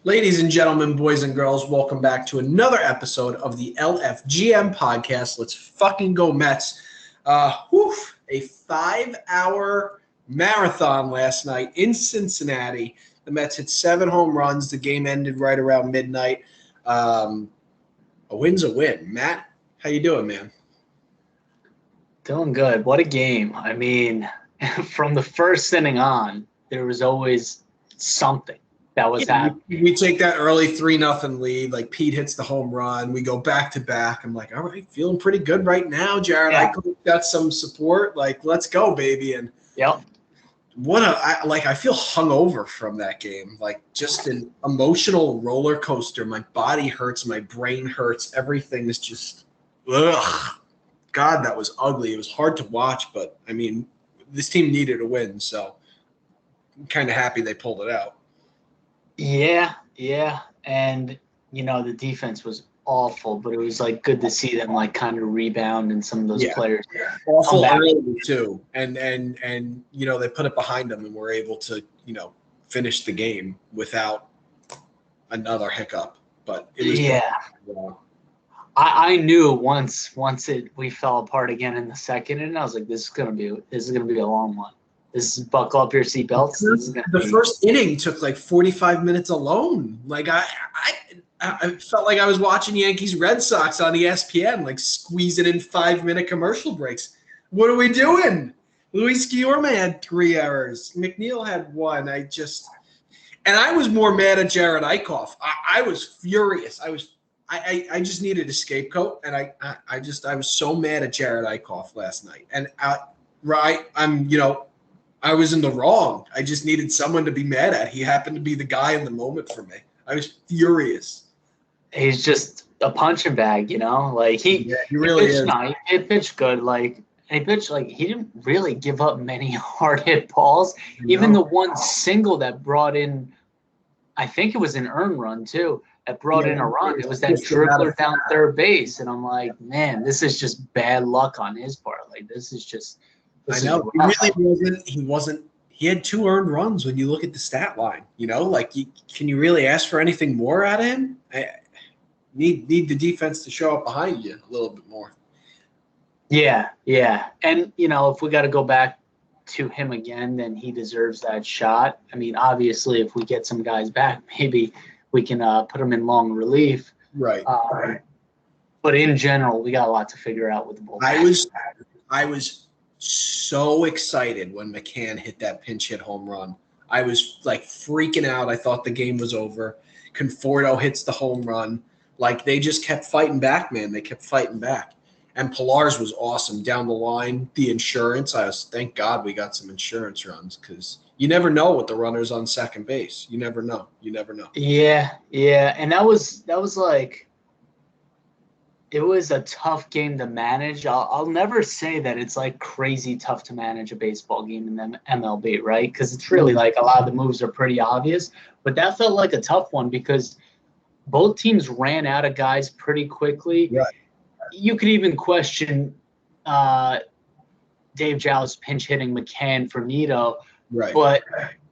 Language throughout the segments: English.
Ladies and gentlemen, boys and girls, welcome back to another episode of the LFGM podcast. Let's fucking go Mets. A 5-hour marathon last night in Cincinnati. The Mets hit 7 home runs. The game ended right around midnight. A win's a win. Matt, how you doing, man? Doing good. What a game. I mean, from the first inning on, there was always something that was happening. We take that early 3-0 lead. Like, Pete hits the home run. We go back to back. I'm like, all right, feeling pretty good right now, Jared. Yeah. I got some support. Like, let's go, baby. And Yep. I feel hungover from that game. Like, just an emotional roller coaster. My body hurts. My brain hurts. Everything is just, ugh. God, that was ugly. It was hard to watch, but, I mean, this team needed a win, so I'm kind of happy they pulled it out. Yeah. And, the defense was awful, but it was, good to see them, kind of rebound and some of those players. Awful early, too. And they put it behind them and were able to, finish the game without another hiccup. But it was I knew once we fell apart again in the second, and I was like, this is gonna be a long one. This is buckle up your seatbelts. The first inning took 45 minutes alone. I felt like I was watching Yankees Red Sox on ESPN, squeezing in 5-minute commercial breaks. What are we doing? Luis Guillorme had 3 errors. McNeil had 1. I was more mad at Jared Eichhoff. I was furious. I just needed a scapegoat, and I was so mad at Jared Eichhoff last night. And I was in the wrong. I just needed someone to be mad at. He happened to be the guy in the moment for me. I was furious. He's just a punching bag, he really pitched is. Nice. He pitched good. He pitched he didn't really give up many hard hit balls. Even the one single that brought in, I think it was an earned run too, that brought in a run. It was that dribbler down third base, and I'm like, man, this is just bad luck on his part. This is just. I know. He wasn't. He had 2 earned runs when you look at the stat line. Can you really ask for anything more out of him? Need the defense to show up behind you a little bit more. Yeah. And, if we got to go back to him again, then he deserves that shot. I mean, obviously, if we get some guys back, maybe we can put him in long relief. Right. But in general, we got a lot to figure out with the bullpen. I was so excited when McCann hit that pinch hit home run. I was freaking out. I thought the game was over. Conforto hits the home run. They just kept fighting back, man. They kept fighting back. And Pilar's was awesome down the line. The insurance, thank God we got some insurance runs, because you never know with the runners on second base. You never know. Yeah. And that was it was a tough game to manage. I'll never say that it's crazy tough to manage a baseball game in the MLB, right? Because it's really a lot of the moves are pretty obvious. But that felt like a tough one because both teams ran out of guys pretty quickly. Right. You could even question Dave Jow's pinch hitting McCann for Nito. Right. But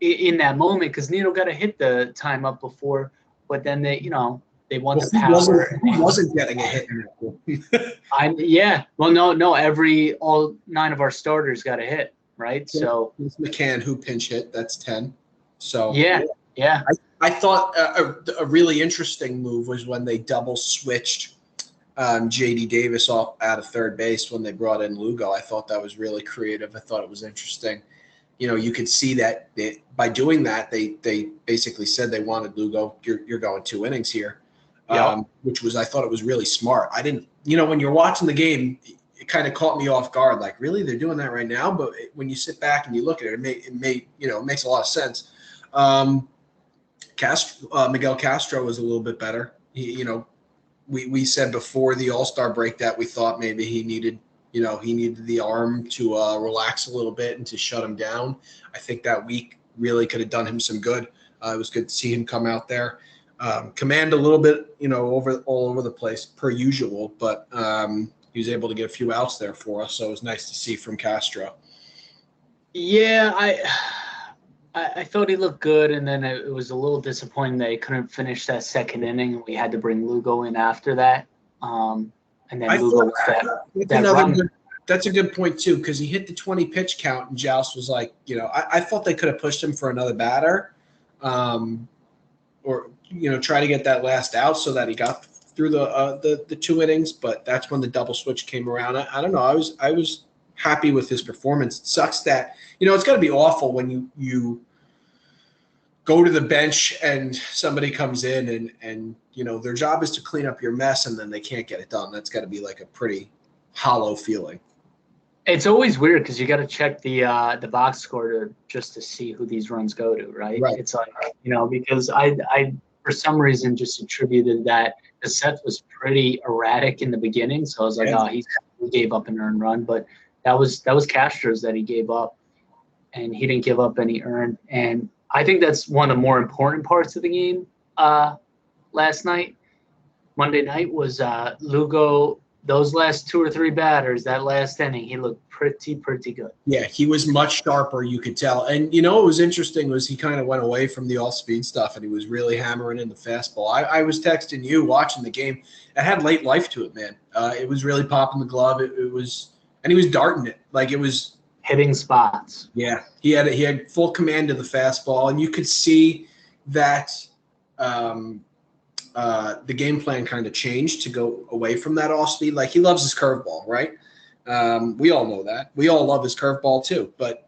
in that moment, because Nito got to hit the time up before, but then they want the power. He wasn't getting a hit in that. Well, no. All 9 of our starters got a hit, right? So it's McCann who pinch hit. That's 10. So yeah. I thought a really interesting move was when they double switched J.D. Davis off out of third base when they brought in Lugo. I thought that was really creative. I thought it was interesting. You could see that by doing that, they basically said they wanted Lugo. You're going 2 innings here. Which was, I thought it was really smart. I didn't, when you're watching the game, it kind of caught me off guard. Really, they're doing that right now? But when you sit back and you look at it, it makes a lot of sense. Miguel Castro was a little bit better. We said before the All-Star break that we thought maybe he needed the arm to relax a little bit and to shut him down. I think that week really could have done him some good. It was good to see him come out there. Command a little bit, all over the place per usual, but he was able to get a few outs there for us. So it was nice to see from Castro. Yeah, I thought he looked good, and then it was a little disappointing that he couldn't finish that second inning. We had to bring Lugo in after that, and then I Lugo thought was that run. That's a good point too, because he hit the 20 pitch count, and Joust was like, I thought they could have pushed him for another batter, or try to get that last out so that he got through the 2 innings. But that's when the double switch came around. I don't know. I was happy with his performance. It sucks that it's got to be awful when you go to the bench and somebody comes in and their job is to clean up your mess, and then they can't get it done. That's got to be like a pretty hollow feeling. It's always weird because you got to check the box score just to see who these runs go to, right? It's like, because I for some reason just attributed that the Seth was pretty erratic in the beginning, so I was like, he gave up an earned run, but that was Castro's that he gave up, and he didn't give up any earned. And I think that's one of the more important parts of the game last night. Monday night was Lugo. Those last 2 or 3 batters, that last inning, he looked pretty good. Yeah, he was much sharper, you could tell. And what was interesting was he kind of went away from the off-speed stuff, and he was really hammering in the fastball. I was texting you watching the game. It had late life to it, man. It was really popping the glove. It was, and he was darting it like it was hitting spots. Yeah, he had full command of the fastball, and you could see that. The game plan kind of changed to go away from that off speed. Like, he loves his curveball, right? We all know that. We all love his curveball too. But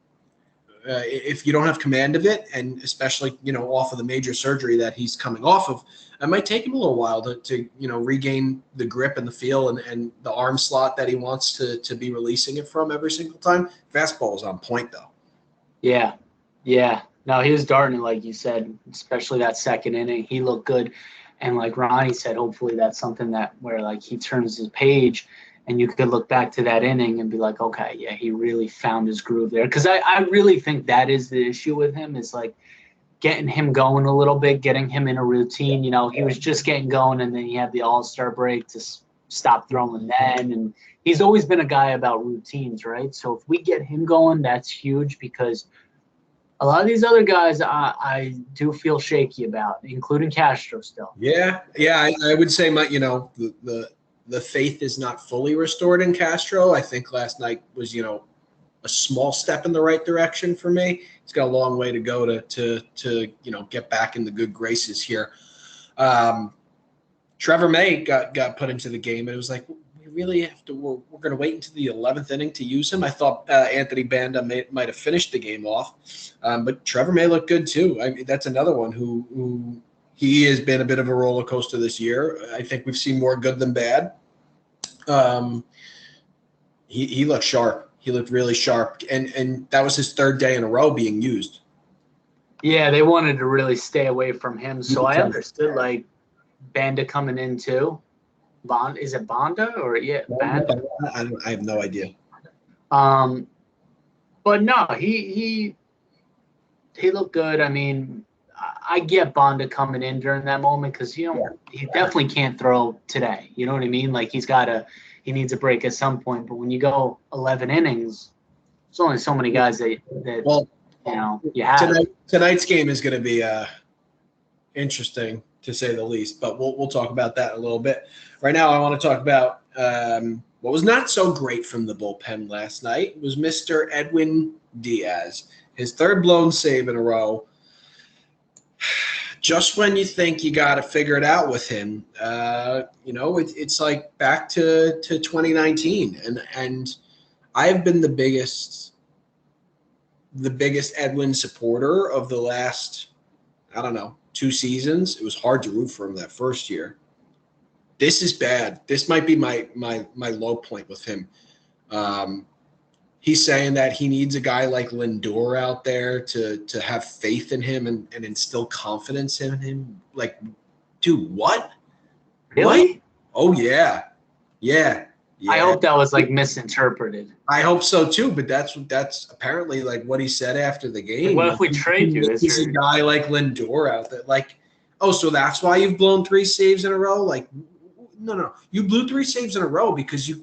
if you don't have command of it, and especially off of the major surgery that he's coming off of, it might take him a little while to regain the grip and the feel and the arm slot that he wants to be releasing it from every single time. Fastball is on point though. Yeah. No, he was darting it like you said, especially that second inning. He looked good. And like Ronnie said, hopefully that's something where like he turns his page and you could look back to that inning and be like, okay, yeah, he really found his groove there. Because I really think that is the issue with him, is like getting him going a little bit, getting him in a routine. He was just getting going, and then he had the All-Star break to stop throwing then. And he's always been a guy about routines, right? So if we get him going, that's huge, because a lot of these other guys I do feel shaky about, including Castro still. Yeah. I would say the faith is not fully restored in Castro. I think last night was a small step in the right direction for me. He's got a long way to go to get back in the good graces here. Trevor May got put into the game, and it was like, really have to. We're going to wait until the 11th inning to use him. I thought Anthony Banda might have finished the game off, but Trevor May looked good too. I mean, that's another one who he has been a bit of a roller coaster this year. I think we've seen more good than bad. He looked sharp. He looked really sharp, and that was his 3rd day in a row being used. Yeah, they wanted to really stay away from him, so I understood like Banda coming in too. Is it Banda or Banda? I have no idea. But no, he looked good. I mean, I get Banda coming in during that moment because he definitely can't throw today. You know what I mean? Like he needs a break at some point. But when you go 11 innings, there's only so many guys that you have. Tonight's game is going to be interesting, to say the least, but we'll talk about that in a little bit. Right now, I want to talk about what was not so great from the bullpen last night. It was Mr. Edwin Diaz, his 3rd blown save in a row. Just when you think you got to figure it out with him, it's like back to 2019, and I've been the biggest Edwin supporter of the last, I don't know, 2 seasons. It was hard to root for him that first year. This is bad. This might be my low point with him. He's saying that he needs a guy like Lindor out there to have faith in him and instill confidence in him. Like, dude, what? Really? What? Oh, yeah. I hope that was like misinterpreted. I hope so too, but that's apparently like what he said after the game. What if we trade you? Is a guy like Lindor out there? Like, oh, so that's why you've blown 3 saves in a row? Like, no. You blew 3 saves in a row because you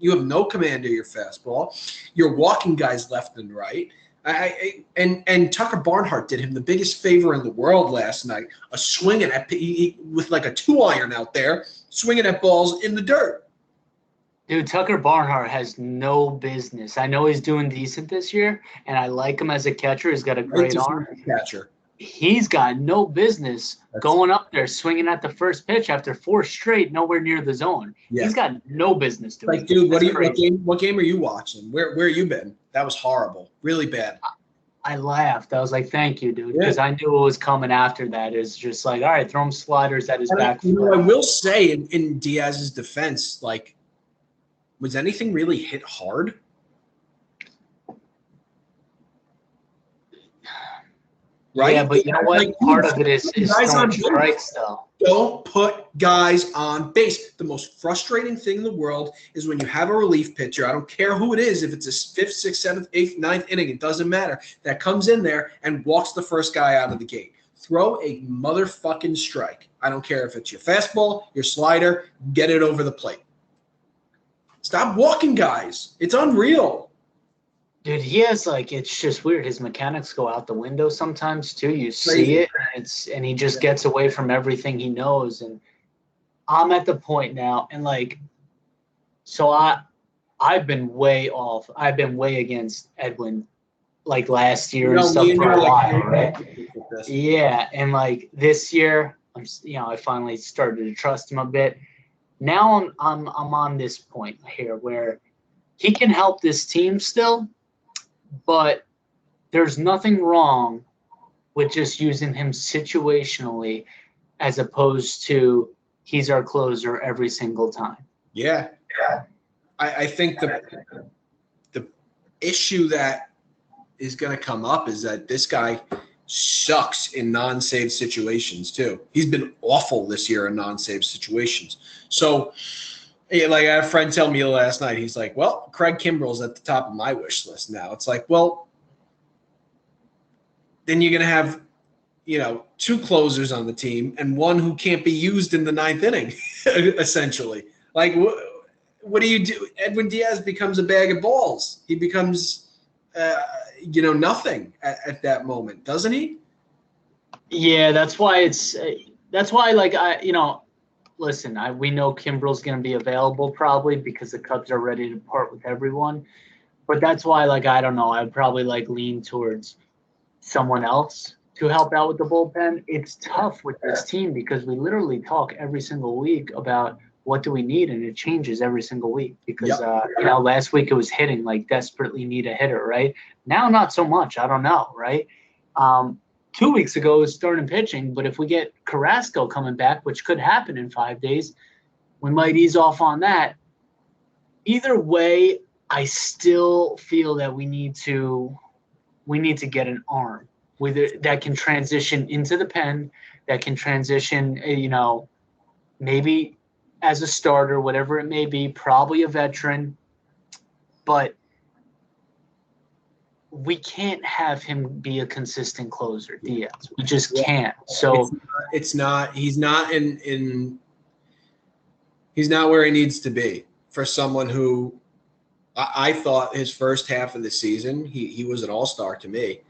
have no command of your fastball. You're walking guys left and right. And Tucker Barnhart did him the biggest favor in the world last night, swinging at with like a 2-iron out there, swinging at balls in the dirt. Dude, Tucker Barnhart has no business. I know he's doing decent this year, and I like him as a catcher. He's got a great arm. Catcher. He's got no business going up there swinging at the first pitch after 4 straight, nowhere near the zone. Yeah. He's got no business doing. Like, dude, what game are you watching? Where you been? That was horrible, really bad. I laughed. I was like, "Thank you, dude," because I knew what was coming after that. Is just like, all right, throw him sliders at his back. I will say in Diaz's defense, like, was anything really hit hard? Right? Yeah, but you know what? Like, part of it is throwing strikes, though. Don't put guys on base. The most frustrating thing in the world is when you have a relief pitcher, I don't care who it is, if it's a 5th, 6th, 7th, 8th, 9th inning, it doesn't matter, that comes in there and walks the first guy out of the gate. Throw a motherfucking strike. I don't care if it's your fastball, your slider, get it over the plate. Stop walking guys. It's unreal. Dude, he has it's just weird. His mechanics go out the window sometimes too. You see it, and he just gets away from everything he knows. And I'm at the point now, and so I've been way off. I've been way against Edwin, last year and stuff for a while, right? Yeah, and this year, I finally started to trust him a bit. Now I'm on this point here where he can help this team still. But there's nothing wrong with just using him situationally as opposed to he's our closer every single time. Yeah. I think the issue that is going to come up is that this guy sucks in non-save situations too. He's been awful this year in non-save situations. So – I had a friend tell me last night, he's like, well, Craig Kimbrel's at the top of my wish list now. It's like, well, then you're going to have, 2 closers on the team and one who can't be used in the 9th inning, essentially. What do you do? Edwin Diaz becomes a bag of balls. He becomes, nothing at that moment, doesn't he? Yeah, that's why listen, we know Kimbrel's going to be available probably because the Cubs are ready to part with everyone. But that's why, I don't know, I would probably lean towards someone else to help out with the bullpen. It's tough with this team because we literally talk every single week about what do we need, and it changes every single week because, last week it was hitting, desperately need a hitter, right? Now, not so much. I don't know, right? 2 weeks ago it was starting pitching, but if we get Carrasco coming back, which could happen in 5 days, we might ease off on that. Either way, I still feel that we need to get an arm that can transition into the pen, that can transition, maybe as a starter, whatever it may be, probably a veteran, but we can't have him be a consistent closer, Diaz. We just can't. So he's not where he needs to be for someone who I thought his first half of the season, he was an all-star to me.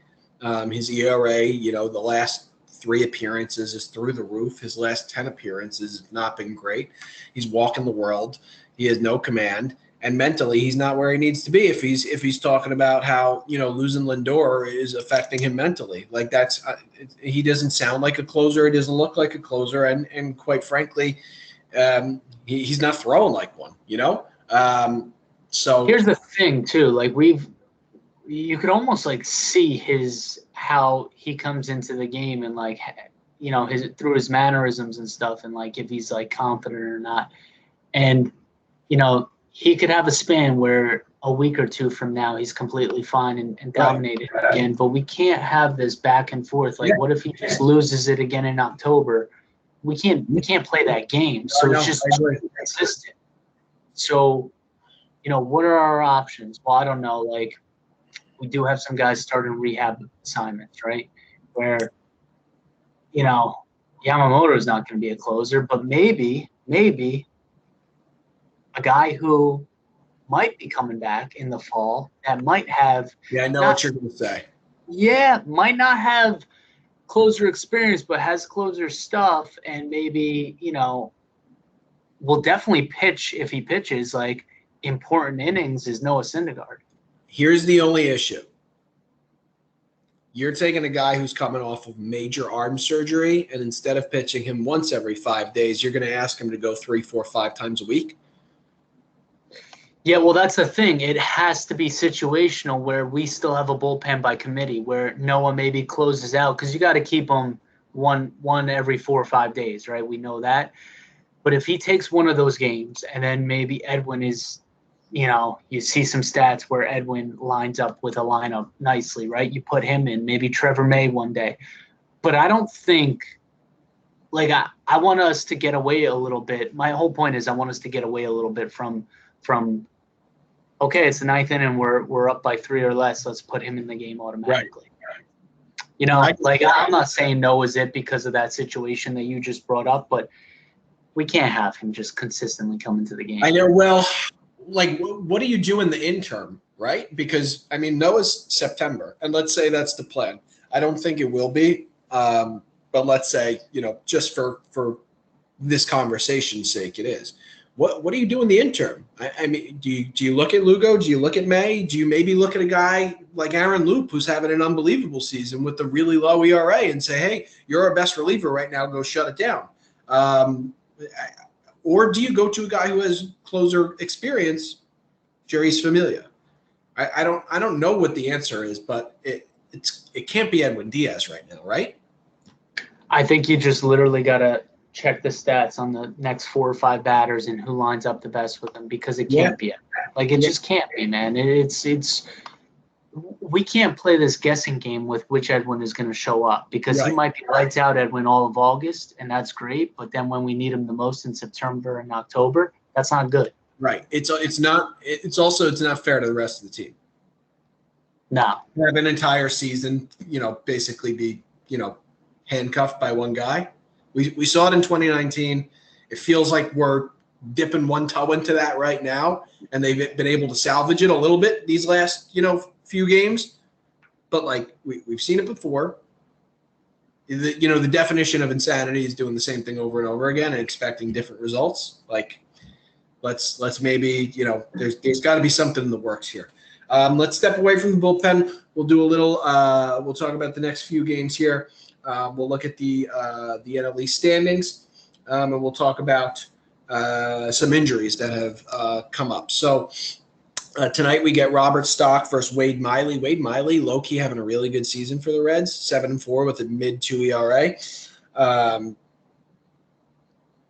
His ERA, the last 3 appearances is through the roof. His last 10 appearances have not been great. He's walking the world. He has no command. And mentally, he's not where he needs to be if he's talking about how, losing Lindor is affecting him mentally. He doesn't sound like a closer. He doesn't look like a closer. And quite frankly, he's not throwing like one, So here's the thing, too. You could almost see how he comes into the game and through his mannerisms and stuff and if he's confident or not. And, he could have a span where a week or 2 from now he's completely fine and dominated again. But we can't have this back and forth. What if he just loses it again in October? We can't play that game. So it's just consistent. So, what are our options? Well, I don't know. We do have some guys starting rehab assignments, right? Where, Yamamoto is not going to be a closer, but maybe a guy who might be coming back in the fall that might have Yeah, I know what you're going to say. Yeah, might not have closer experience, but has closer stuff, and maybe, will definitely pitch if he pitches like important innings is Noah Syndergaard. Here's the only issue. You're taking a guy who's coming off of major arm surgery, and instead of pitching him once every 5 days, you're going to ask him to go 3, 4, 5 times a week. Yeah, well, that's the thing. It has to be situational where we still have a bullpen by committee where Noah maybe closes out because you got to keep him one every 4 or 5 days, right? We know that. But if he takes one of those games and then maybe Edwin is, you see some stats where Edwin lines up with a lineup nicely, right? You put him in, maybe Trevor May one day. But I don't think – I want us to get away a little bit. My whole point is I want us to get away a little bit from okay, it's the 9th inning, we're up by 3 or less. Let's put him in the game automatically. Right. I'm not saying Noah's it because of that situation that you just brought up, but we can't have him just consistently come into the game. I know. Well, what do you do in the interim, right? Because Noah's September, and let's say that's the plan. I don't think it will be, but let's say just for this conversation's sake, it is. What do you do in the interim? Do you look at Lugo? Do you look at May? Do you maybe look at a guy like Aaron Loop, who's having an unbelievable season with the really low ERA, and say, hey, you're our best reliever right now. Go shut it down. Or do you go to a guy who has closer experience, Jerry's Familia? I don't know what the answer is, but it can't be Edwin Diaz right now, right? I think you just literally got to check the stats on the next 4 or 5 batters and who lines up the best with them, because it can't be it just can't be, man. It's we can't play this guessing game with which Edwin is going to show up, because he might be lights out Edwin all of August, and that's great, but then when we need him the most in September and October, that's not good. Right. It's not fair to the rest of the team. No. Have an entire season, basically be, handcuffed by one guy. We saw it in 2019. It feels like we're dipping one toe into that right now, and they've been able to salvage it a little bit these last, few games. But we've seen it before. The definition of insanity is doing the same thing over and over again and expecting different results. Let's maybe, there's got to be something in the works here. Let's step away from the bullpen. We'll do a little. We'll talk about the next few games here. We'll look at the NL East standings, and we'll talk about some injuries that have come up. So tonight we get Robert Stock versus Wade Miley. Wade Miley, low-key having a really good season for the Reds, 7-4 with a mid-2 ERA.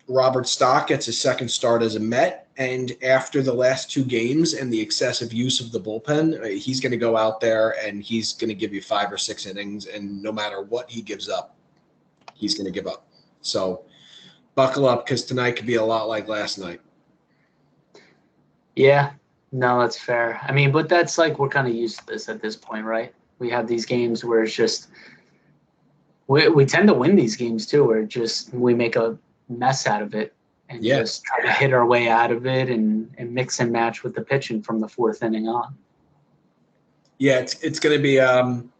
Robert Stock gets his second start as a Met, and after the last 2 games and the excessive use of the bullpen, he's going to go out there and he's going to give you 5 or 6 innings, and no matter what he gives up, he's going to give up. So buckle up, because tonight could be a lot like last night. Yeah, no, that's fair. But that's we're kind of used to this at this point, right? We have these games where it's just we tend to win these games too, where we make a mess out of it and just try to hit our way out of it and mix and match with the pitching from the 4th inning on. Yeah, it's going to be an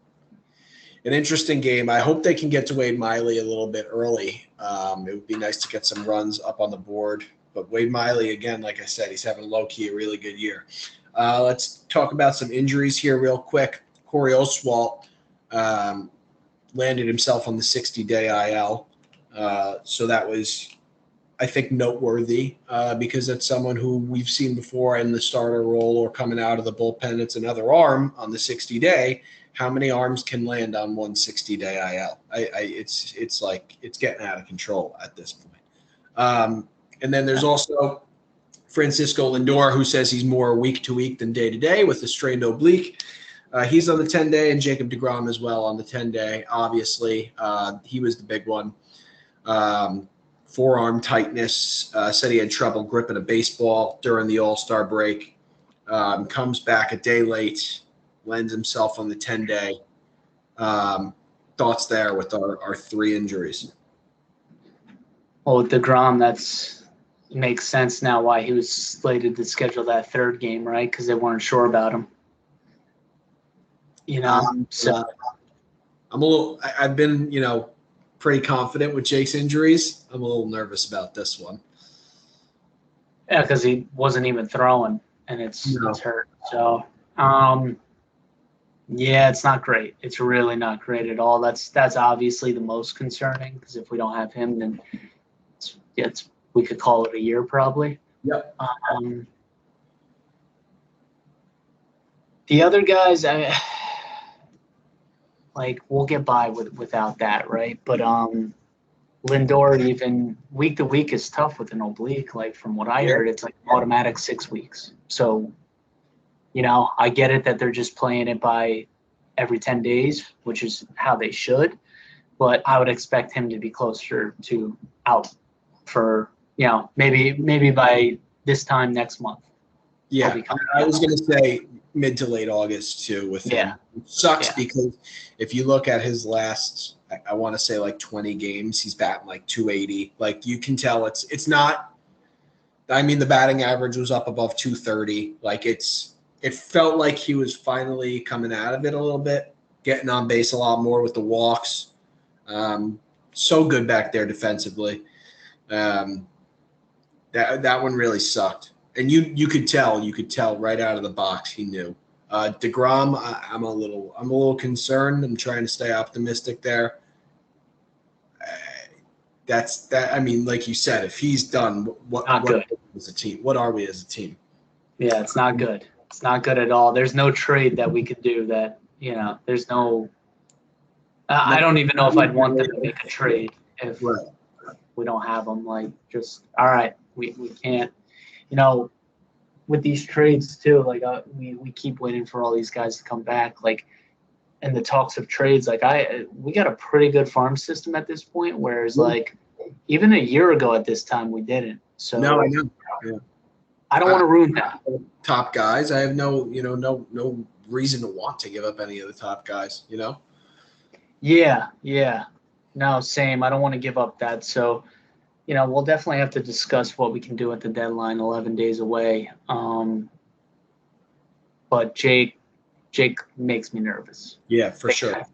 interesting game. I hope they can get to Wade Miley a little bit early. It would be nice to get some runs up on the board. But Wade Miley, again, like I said, he's having low-key a really good year. Let's talk about some injuries here real quick. Corey Oswalt landed himself on the 60-day IL. So that was, I think, noteworthy because it's someone who we've seen before in the starter role or coming out of the bullpen. It's another arm on the 60-day. How many arms can land on one 60-day IL? It's getting out of control at this point. And then there's also Francisco Lindor, who says he's more week-to-week than day-to-day with a strained oblique. He's on the 10-day, and Jacob deGrom as well on the 10-day. Obviously, he was the big one. Forearm tightness, said he had trouble gripping a baseball during the All-Star break. Comes back a day late, lands himself on the 10-day. Thoughts there with our 3 injuries? Well, with DeGrom, makes sense now why he was slated to schedule that third game, right? Because they weren't sure about him. So I'm a little. I've been, pretty confident with Jake's injuries. I'm a little nervous about this one. yeah, because he wasn't even throwing, and it's hurt. So, yeah, it's not great. It's really not great at all. That's obviously the most concerning, because if we don't have him, then we could call it a year probably. Yep. The other guys, we'll get by without that, right? But Lindor, even week to week, is tough with an oblique. Like, from what I heard, it's like automatic 6 weeks. So, I get it that they're just playing it by every 10 days, which is how they should. But I would expect him to be closer to out for, maybe by this time next month. Yeah, I was going to say mid to late August too with him. It sucks because if you look at his last, I want to say like 20 games, he's batting like 280. Like, you can tell it's not. I mean, the batting average was up above 230. Like, it felt like he was finally coming out of it a little bit, getting on base a lot more with the walks. So good back there defensively. That one really sucked. And you could tell right out of the box he knew. DeGrom, I'm a little concerned. I'm trying to stay optimistic there. That's that. I mean, like you said, if he's done, what as a team? What are we as a team? Yeah, it's not good. It's not good at all. There's no trade that we could do that. There's no. I don't even know if I'd want them to make a trade if we don't have them. Like, just all right, we can't. With these trades too, like we keep waiting for all these guys to come back. Like, in the talks of trades, like we got a pretty good farm system at this point. Whereas like even a year ago at this time we didn't. So no, I know. Yeah. I don't want to ruin that. Top guys, I have no reason to want to give up any of the top guys. Yeah. No, same. I don't want to give up that. So. We'll definitely have to discuss what we can do at the deadline, 11 days away. But Jake makes me nervous. Yeah, for sure.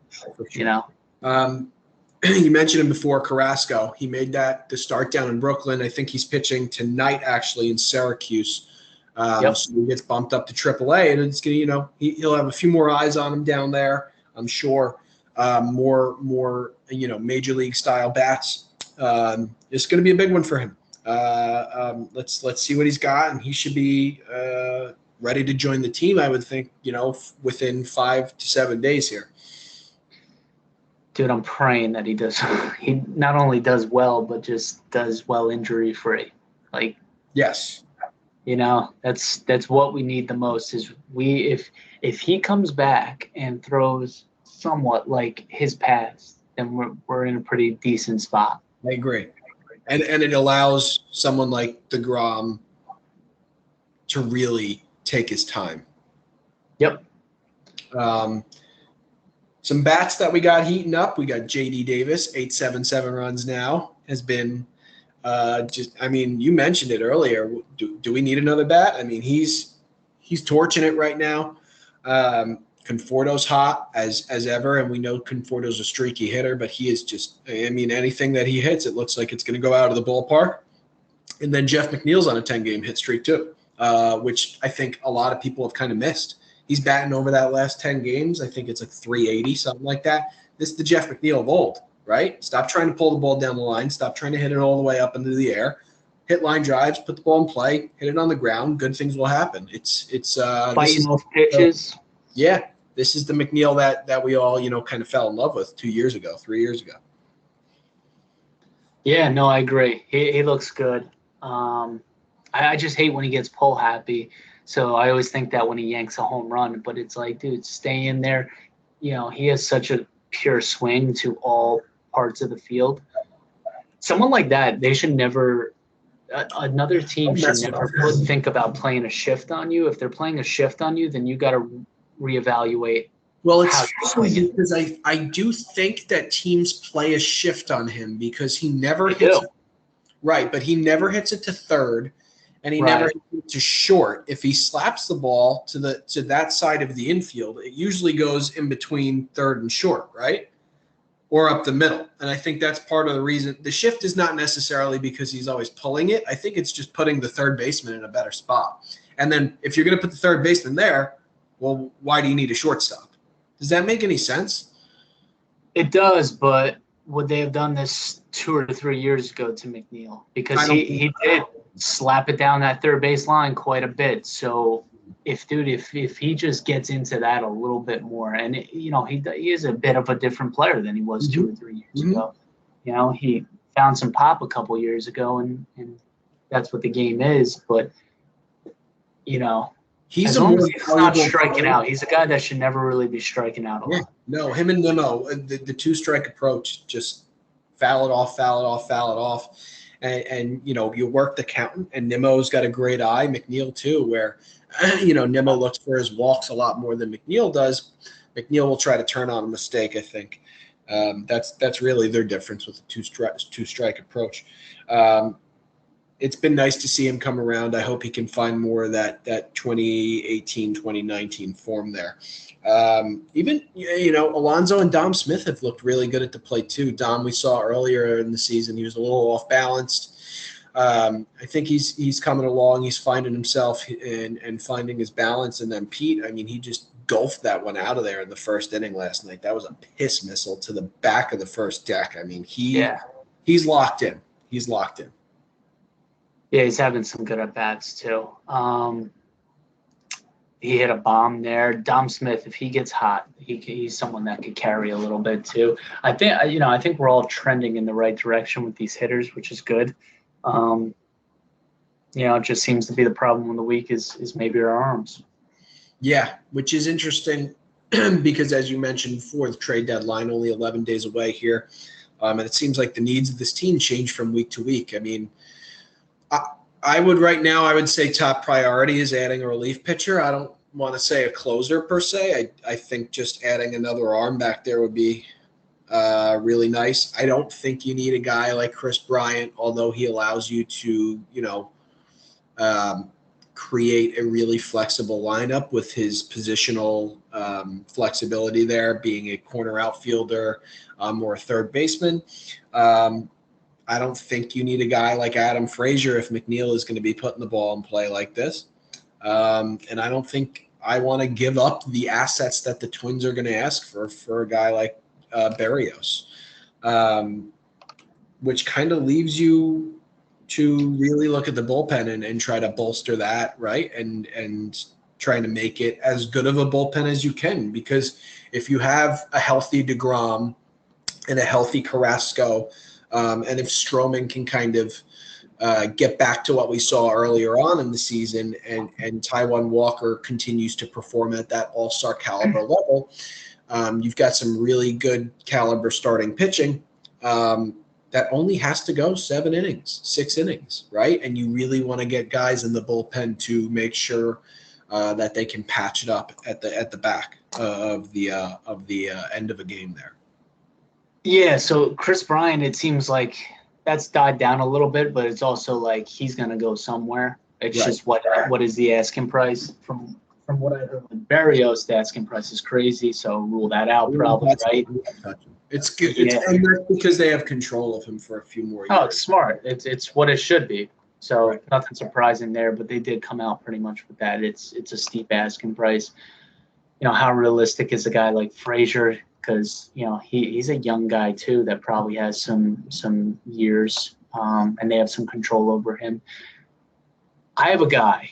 You mentioned him before, Carrasco. He made the start down in Brooklyn. I think he's pitching tonight, actually, in Syracuse. So he gets bumped up to AAA, and it's gonna, he'll have a few more eyes on him down there, I'm sure. More major league style bats. It's going to be a big one for him. Let's see what he's got, and he should be ready to join the team, I would think, within 5 to 7 days here. Dude, I'm praying that he does. He not only does well, but just does well injury free. Like, yes, that's what we need the most. Is if he comes back and throws somewhat like his past, then we're in a pretty decent spot. I agree. And it allows someone like DeGrom to really take his time. Yep. Some bats that we got heating up. We got JD Davis, 877 runs now. Has been you mentioned it earlier. Do we need another bat? I mean, he's torching it right now. Conforto's hot as ever, and we know Conforto's a streaky hitter, but he is just, anything that he hits, it looks like it's going to go out of the ballpark. And then Jeff McNeil's on a 10-game hit streak too, which I think a lot of people have kind of missed. He's batting over that last 10 games. I think it's like 380, something like that. This is the Jeff McNeil of old, right? Stop trying to pull the ball down the line. Stop trying to hit it all the way up into the air. Hit line drives, put the ball in play, hit it on the ground. Good things will happen. It's fighting off pitches. Yeah. This is the McNeil that we all, kind of fell in love with 3 years ago. Yeah, no, I agree. He looks good. I just hate when he gets pull happy. So I always think that when he yanks a home run, but it's like, dude, stay in there. He has such a pure swing to all parts of the field. Someone like that, they should never another team should never think about playing a shift on you. If they're playing a shift on you, then you got to reevaluate. Well, it's funny because I do think that teams play a shift on him because he never hits. Right, but he never hits it to third, and he Right. never hits it to short. If he slaps the ball to that side of the infield, it usually goes in between third and short, right? Or up the middle. And I think that's part of the reason. The shift is not necessarily because he's always pulling it. I think it's just putting the third baseman in a better spot. And then if you're going to put the third baseman there, well, why do you need a shortstop? Does that make any sense? It does, but would they have done this 2 or 3 years ago to McNeil? Because he did slap it down that third base line quite a bit. So if he just gets into that a little bit more, and he is a bit of a different player than he was 2 or 3 years ago. He found some pop a couple years ago, and that's what the game is. But he's as long as he's not striking out, he's a guy that should never really be striking out a lot. No, him and Nimmo, the two-strike approach, just foul it off. And you work the count, and Nimmo's got a great eye, McNeil too, where, Nimmo looks for his walks a lot more than McNeil does. McNeil will try to turn on a mistake, I think. That's really their difference with the two-strike approach. It's been nice to see him come around. I hope he can find more of that 2018, 2019 form there. Even, Alonso and Dom Smith have looked really good at the plate too. Dom, we saw earlier in the season, he was a little off balanced. I think he's coming along. He's finding himself and finding his balance. And then Pete, he just golfed that one out of there in the first inning last night. That was a piss missile to the back of the first deck. He's locked in. Yeah, he's having some good at-bats too. He hit a bomb there. Dom Smith, if he gets hot, he's someone that could carry a little bit too. I think we're all trending in the right direction with these hitters, which is good. It just seems to be the problem of the week is maybe our arms. Yeah, which is interesting because, as you mentioned before, the trade deadline only 11 days away here. And it seems like the needs of this team change from week to week. I would say top priority is adding a relief pitcher. I don't want to say a closer per se. I think just adding another arm back there would be really nice. I don't think you need a guy like Kris Bryant, although he allows you to, create a really flexible lineup with his positional flexibility there, being a corner outfielder or a third baseman. I don't think you need a guy like Adam Frazier if McNeil is going to be putting the ball in play like this. And I don't think I want to give up the assets that the Twins are going to ask for a guy like Berrios, which kind of leaves you to really look at the bullpen and try to bolster that, right? And trying to make it as good of a bullpen as you can. Because if you have a healthy DeGrom and a healthy Carrasco, and if Stroman can kind of get back to what we saw earlier on in the season and Taijuan Walker continues to perform at that all-star caliber level, you've got some really good caliber starting pitching that only has to go 6 innings, right? And you really want to get guys in the bullpen to make sure that they can patch it up at the back of the end of a game there. Yeah, so Kris Bryant, it seems like that's died down a little bit, but it's also like he's going to go somewhere. It's right. Just what is the asking price? From what I heard with Berrios, the asking price is crazy, so rule that out probably, right? It's good. And that's because they have control of him for a few more years. Oh, it's smart. It's what it should be. So nothing surprising there, but they did come out pretty much with that. It's a steep asking price. How realistic is a guy like Frazier? Because he's a young guy too that probably has some years, and they have some control over him. I have a guy.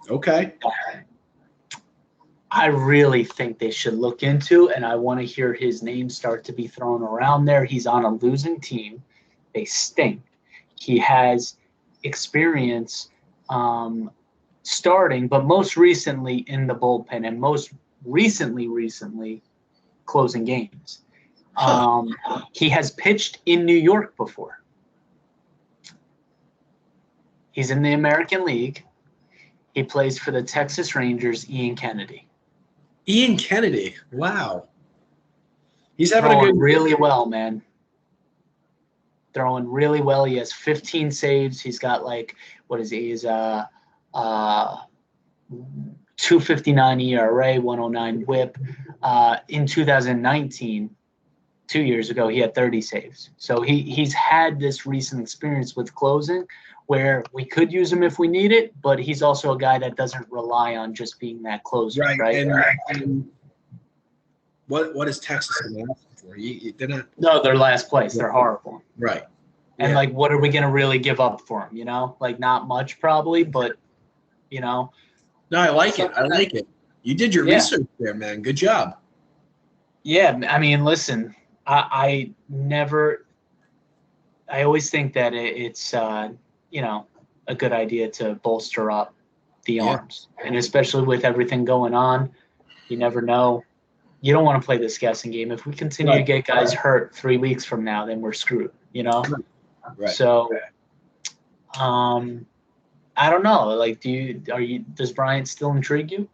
Okay. I really think they should look into, and I want to hear his name start to be thrown around there. He's on a losing team. They stink. He has experience starting, but most recently in the bullpen, and most recently closing games. He has pitched in New York before. He's in the American League. He plays for the Texas Rangers, Ian Kennedy. Ian Kennedy. Wow. He's having a good really well, man. throwing really well. He has 15 saves. He's got like, what is he? He's 259 ERA, 109 WHIP. In 2019, 2 years ago, he had 30 saves. So he's had this recent experience with closing where we could use him if we need it, but he's also a guy that doesn't rely on just being that closer, right? And what is Texas going to ask for? They're not. No, they're last place. They're horrible. Right. And like, what are we going to really give up for him? You know, like not much probably, but you know. No, I like it. I like it. You did your research there, man. Good job. Yeah, I mean, listen, I always think that it's you know, a good idea to bolster up the arms, and especially with everything going on, you never know. You don't want to play this guessing game. If we continue to get guys hurt 3 weeks from now, then we're screwed. You know. Right. So, I don't know. Like, does Bryant still intrigue you?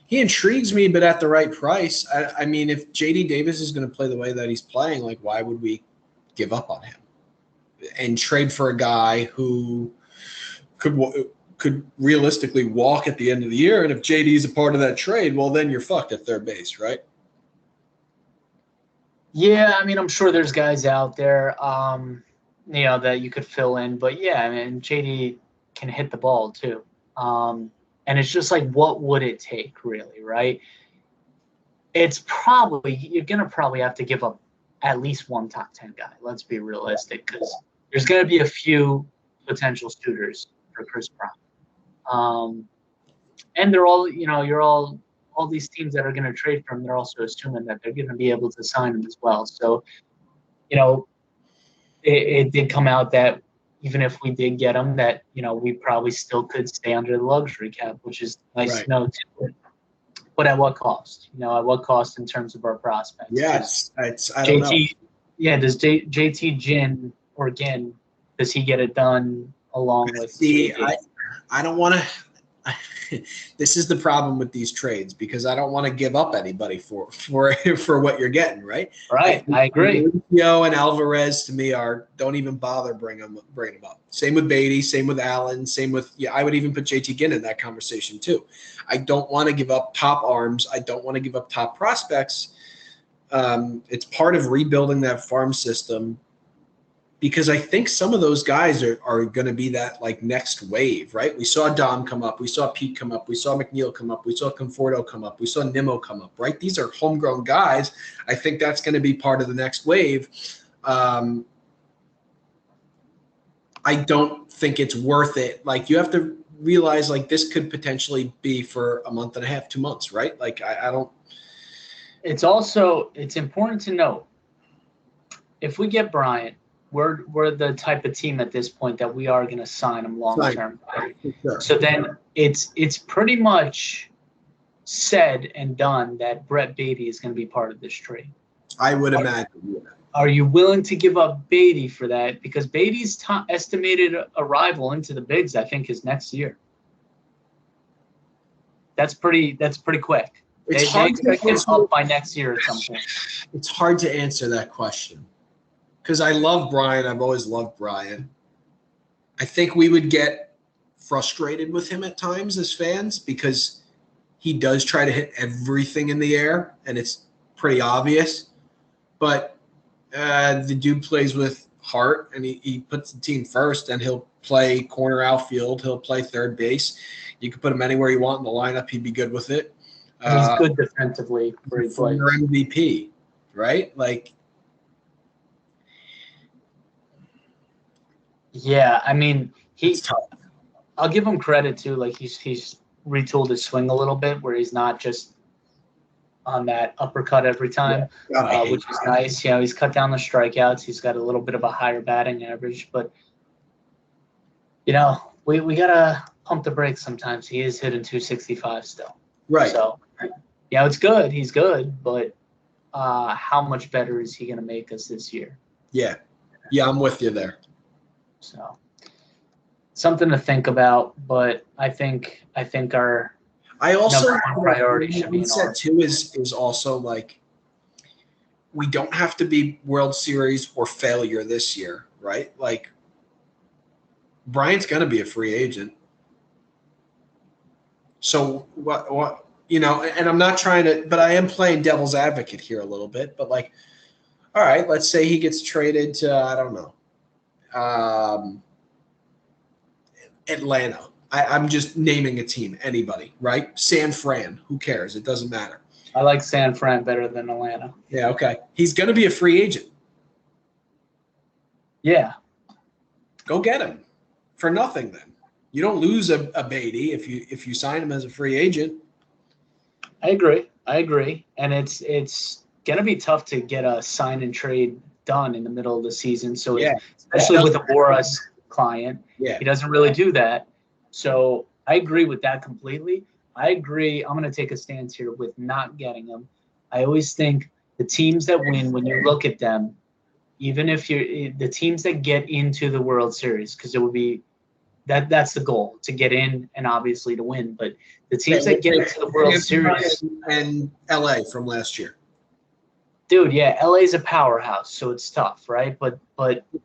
He intrigues me, but at the right price. I mean, if JD Davis is going to play the way that he's playing, like, why would we give up on him and trade for a guy who could realistically walk at the end of the year? And if JD is a part of that trade, well, then you're fucked at third base, right? Yeah, I mean, I'm sure there's guys out there, you know, that you could fill in. But yeah, I mean, JD can hit the ball too. And it's just like, what would it take, really, right? It's probably, you're going to probably have to give up at least one top 10 guy. Let's be realistic, because there's going to be a few potential suitors for Kris Bryant. And they're all, you know, all these teams that are going to trade for him, they're also assuming that they're going to be able to sign him as well. So, you know, it did come out that even if we did get him, that, you know, we probably still could stay under the luxury cap, which is nice to know too. But at what cost? You know, at what cost in terms of our prospects? Yes, I don't know. Yeah, does JT Ginn or Ginn, does he get it done along with? See, I don't want to. This is the problem with these trades, because I don't want to give up anybody for what you're getting, right? Right, I agree. Mauricio and Alvarez to me don't even bother bring them up. Same with Beatty, same with Allen, same with I would even put JT Ginn in that conversation too. I don't want to give up top arms. I don't want to give up top prospects. It's part of rebuilding that farm system, because I think some of those guys are going to be that like next wave, right? We saw Dom come up. We saw Pete come up. We saw McNeil come up. We saw Conforto come up. We saw Nimmo come up, right? These are homegrown guys. I think that's going to be part of the next wave. I don't think it's worth it. Like, you have to realize, like, this could potentially be for a month and a half, 2 months, right? Like, I don't. It's important to note, if we get Bryant, we're the type of team at this point that we are going to sign him long term. Sure. So then it's pretty much said and done that Brett Beatty is going to be part of this trade. I would imagine. Are you willing to give up Beatty for that? Because Beatty's estimated arrival into the bigs, I think, is next year. That's pretty quick. They expect him up by next year at some point. It's hard to answer that question, because I love Brian. I've always loved Brian. I think we would get frustrated with him at times as fans, because he does try to hit everything in the air, and it's pretty obvious. But the dude plays with heart, and he puts the team first, and he'll play corner outfield. He'll play third base. You can put him anywhere you want in the lineup. He'd be good with it. He's good defensively where he plays. Former MVP, right? Like, yeah, I mean, I'll give him credit too. Like, he's retooled his swing a little bit, where he's not just on that uppercut every time, which is nice. You know, he's cut down the strikeouts. He's got a little bit of a higher batting average, but you know, we gotta pump the brakes sometimes. He is hitting 265 still, right? So, you know, it's good. He's good, but how much better is he gonna make us this year? Yeah, I'm with you there. So, something to think about, but I think our number one priority should be too is also, like, we don't have to be World Series or failure this year, right? Like Bryant's going to be a free agent. So what, and I'm not trying to, but I am playing devil's advocate here a little bit, but like, all right, let's say he gets traded to, I don't know, Atlanta. I'm just naming a team, anybody, right? San Fran, who cares? It doesn't matter. I like San Fran better than Atlanta. Yeah, okay. He's going to be a free agent. Yeah. Go get him for nothing then. You don't lose a Beatty if you sign him as a free agent. I agree. And it's going to be tough to get a sign and trade done in the middle of the season. So especially with a Boras client, he doesn't really do that. So I agree with that completely. I agree. I'm going to take a stance here with not getting him. I always think the teams that win, when you look at them, even if you're the teams that get into the World Series, because it would be that's the goal, to get in and obviously to win. But the teams that get into the World Series and LA from last year. Dude, yeah, LA's a powerhouse, so it's tough, right? But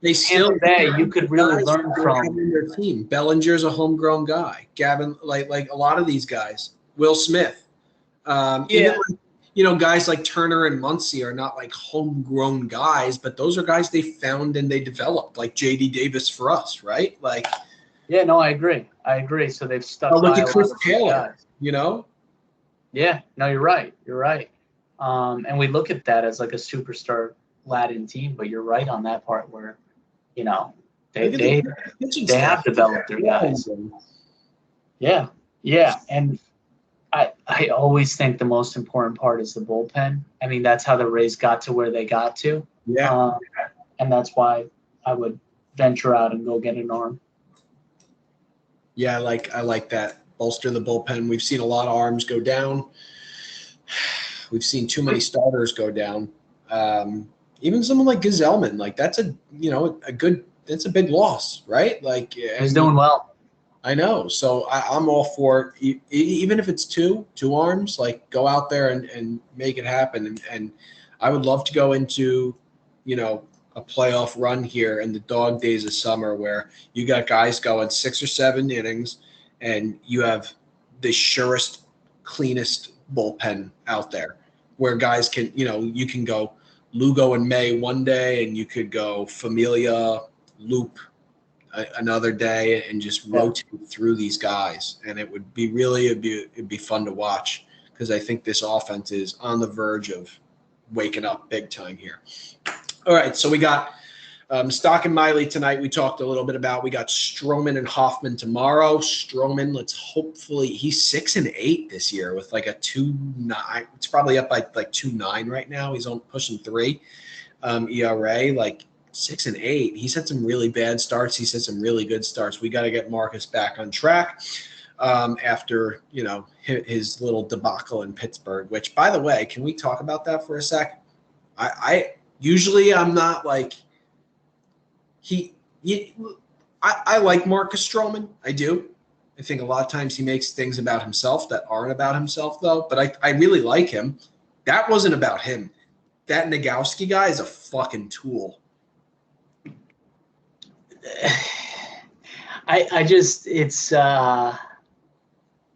they still you could really learn from their team. Bellinger's a homegrown guy. Gavin, like a lot of these guys. Will Smith, even guys like Turner and Muncy are not like homegrown guys, but those are guys they found and they developed, like JD Davis for us, right? Like, yeah, no, I agree. So they've stuck. Look at Chris Taylor, Yeah, no, you're right. And we look at that as like a superstar Latin team, but you're right on that part where, they have developed their guys. Yeah. And I always think the most important part is the bullpen. I mean, that's how the Rays got to where they got to. Yeah. And that's why I would venture out and go get an arm. Yeah, I like that. Bolster the bullpen. We've seen a lot of arms go down. We've seen too many starters go down. Even someone like Gazelman, like that's a big loss, right? Like he's doing well. I know. So I'm all for it. Even if it's two arms, like go out there and make it happen. And I would love to go into, a playoff run here in the dog days of summer where you got guys going 6 or 7 innings and you have the surest, cleanest bullpen out there where guys can, you can go Lugo and May one day and you could go Familia, Loop another day and just rotate through these guys. And it would be it'd be fun to watch because I think this offense is on the verge of waking up big time here. All right, so we got Stock and Miley tonight. We talked a little bit about. We got Stroman and Hoffman tomorrow. Stroman, he's 6-8 this year with like a 2.9. It's probably up by like 2.9 right now. He's on pushing 3 ERA. Like 6-8. He's had some really bad starts. He's had some really good starts. We got to get Marcus back on track after his little debacle in Pittsburgh. Which, by the way, can we talk about that for a sec? I usually I'm not like I like Marcus Stroman. I do. I think a lot of times he makes things about himself that aren't about himself, though. But I really like him. That wasn't about him. That Nagowski guy is a fucking tool.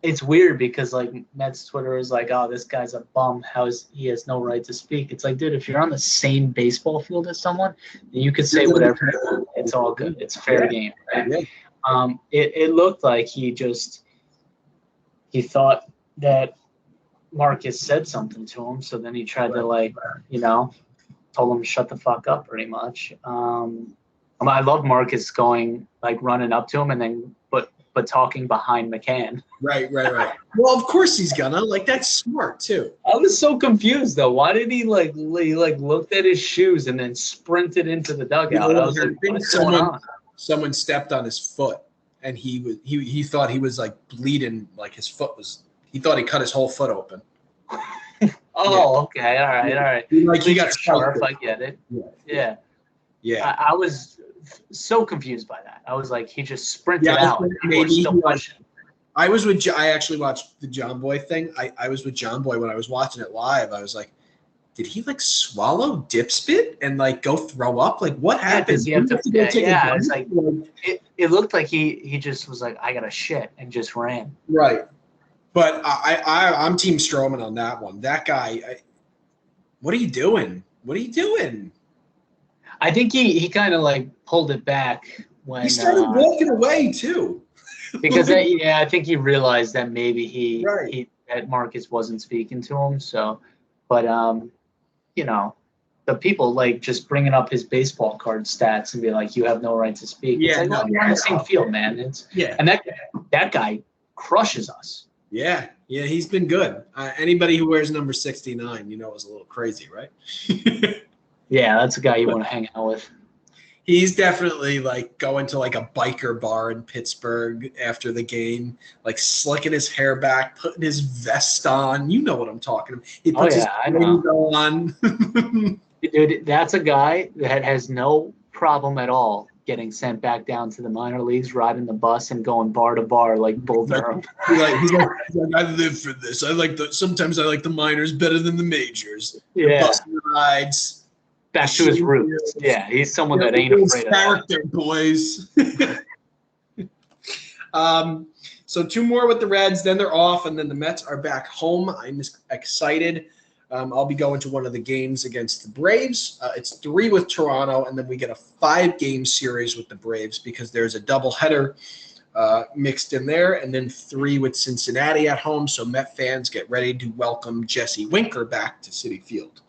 It's weird because like Mets Twitter is like, oh, this guy's a bum. He has no right to speak. It's like, dude, if you're on the same baseball field as someone, then you could say whatever you want. It's all good. It's fair game. Right? Yeah. It looked like he thought that Marcus said something to him, so then he tried to told him to shut the fuck up pretty much. I love Marcus running up to him and then but talking behind McCann. Right. Well, of course he's gonna. That's smart too. I was so confused though. Why did he looked at his shoes and then sprinted into the dugout? I was like, what's going on? Someone stepped on his foot and he thought he was like bleeding, like his foot was. He thought he cut his whole foot open. Okay, all right. He got sharp. I get it. Yeah. I was so confused by that. I was like, he just sprinted out. Maybe I actually watched the John Boy thing. I was with John Boy when I was watching it live. I was like, did he like swallow dip spit and like go throw up? Like what happened? Does he have to go take a it's like it looked like he just was like, I got to shit and just ran. Right. But I'm Team Stroman on that one. That guy, what are you doing? What are you doing? I think he kind of like pulled it back when he started walking away too. Because I think he realized that maybe that Marcus wasn't speaking to him. So, but the people like just bringing up his baseball card stats and be like, you have no right to speak. Yeah, it's like, you're on the same field, man. And that guy crushes us. Yeah, he's been good. Anybody who wears number 69, is a little crazy, right? Yeah, that's a guy you want to hang out with. He's definitely like going to like a biker bar in Pittsburgh after the game, like slicking his hair back, putting his vest on. You know what I'm talking about. He puts his rainbow on. Dude, that's a guy that has no problem at all getting sent back down to the minor leagues, riding the bus and going bar to bar like Bull Durham. He's like, I live for this. Sometimes I like the minors better than the majors. Yeah. The bus rides. Back to his roots. Yeah, he's someone that ain't afraid of character, boys. So 2 more with the Reds, then they're off, and then the Mets are back home. I'm excited. I'll be going to one of the games against the Braves. It's 3 with Toronto, and then we get a 5-game series with the Braves because there's a doubleheader mixed in there, and then 3 with Cincinnati at home. So Met fans, get ready to welcome Jesse Winker back to Citi Field.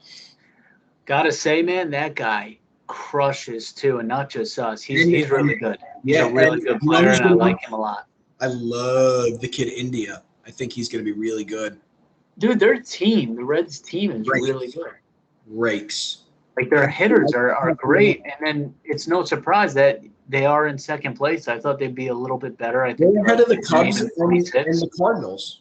Gotta say, man, that guy crushes too, and not just us. He's really good. He's a really good player, and I like him a lot. I love the kid India. I think he's going to be really good. Dude, their team, the Reds team, is really good. Rakes. Like their hitters are great, and then it's no surprise that they are in second place. I thought they'd be a little bit better. I think they're ahead of the Cubs and the Cardinals.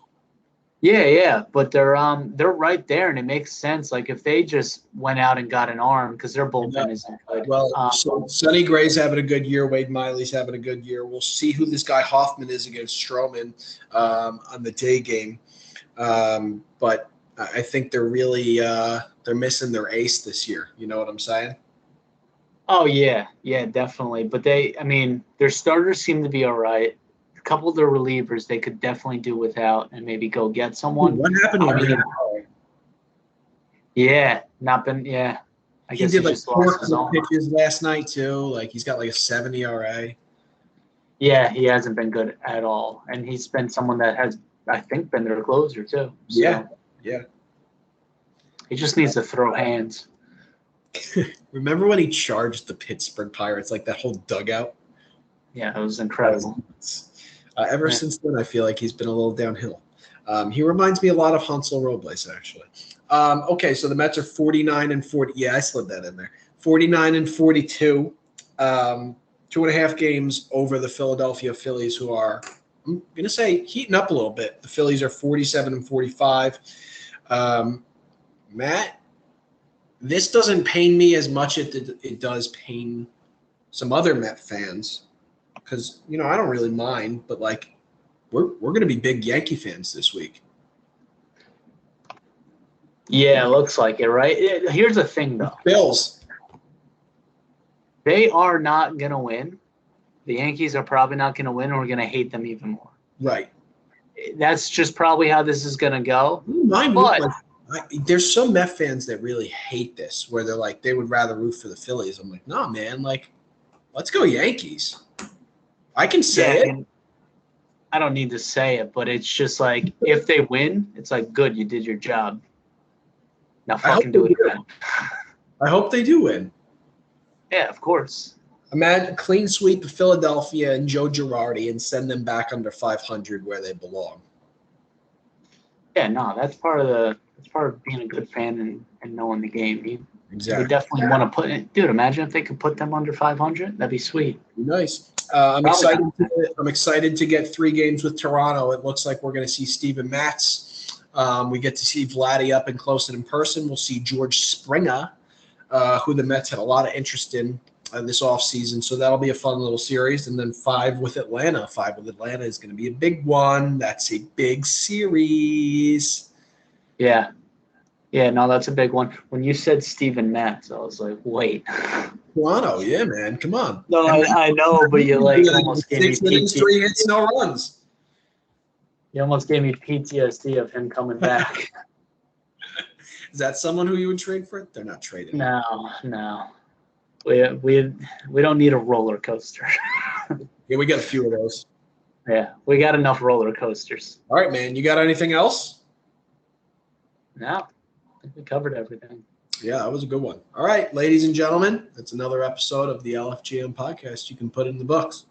Yeah, but they're right there, and it makes sense. Like if they just went out and got an arm, because their bullpen isn't good. Well, so Sonny Gray's having a good year. Wade Miley's having a good year. We'll see who this guy Hoffman is against Stroman on the day game. But I think they're really they're missing their ace this year. You know what I'm saying? Oh yeah, definitely. But their starters seem to be all right. Couple of the relievers they could definitely do without and maybe go get someone. What happened to him? I guess he did like just lost his own pitches last night too. Like he's got like a 7 ERA. Yeah, he hasn't been good at all. And he's been someone that has, I think, been their closer too. So Yeah. He just needs to throw hands. Remember when he charged the Pittsburgh Pirates, like that whole dugout? Yeah, it was incredible. Ever since then, I feel like he's been a little downhill. He reminds me a lot of Hansel Robles, actually. Okay, so the Mets are 49-40. Yeah, I slid that in there. 49-42. 2.5 games over the Philadelphia Phillies, who are, I'm going to say, heating up a little bit. The Phillies are 47-45. Matt, this doesn't pain me as much as it does pain some other Met fans. Because, I don't really mind, but, like, we're going to be big Yankee fans this week. Yeah, it looks like it, right? Here's the thing, though. Bills. They are not going to win. The Yankees are probably not going to win, and we're going to hate them even more. Right. That's just probably how this is going to go. There's some Met fans that really hate this, where they're like, they would rather root for the Phillies. I'm like, no, man, like, let's go Yankees. I can say it. I don't need to say it, but it's just like if they win, it's like good, you did your job. Now fucking do it again. I hope they do win. Yeah, of course. Imagine clean sweep of Philadelphia and Joe Girardi and send them back under 500 where they belong. Yeah, no, that's part of being a good fan and knowing the game. Exactly. We definitely want to put it. Dude, imagine if they could put them under 500. That'd be sweet. Nice. I'm excited to get 3 games with Toronto. It looks like we're going to see Steven Matz. We get to see Vladdy up and close and in person. We'll see George Springer, who the Mets had a lot of interest in this offseason. So that'll be a fun little series. And then 5 with Atlanta. 5 with Atlanta is going to be a big one. That's a big series. Yeah. Yeah, no, that's a big one. When you said Steven Matz, I was like, wait. Toronto, yeah, man, come on. No, I know, but you like almost gave me 6 innings, 3 hits, no runs. You almost gave me PTSD of him coming back. Is that someone who you would trade for? They're not trading. No. We don't need a roller coaster. Yeah, we got a few of those. Yeah, we got enough roller coasters. All right, man. You got anything else? No, I think we covered everything. Yeah, that was a good one. All right, ladies and gentlemen, that's another episode of the LFGM podcast. You can put it in the books.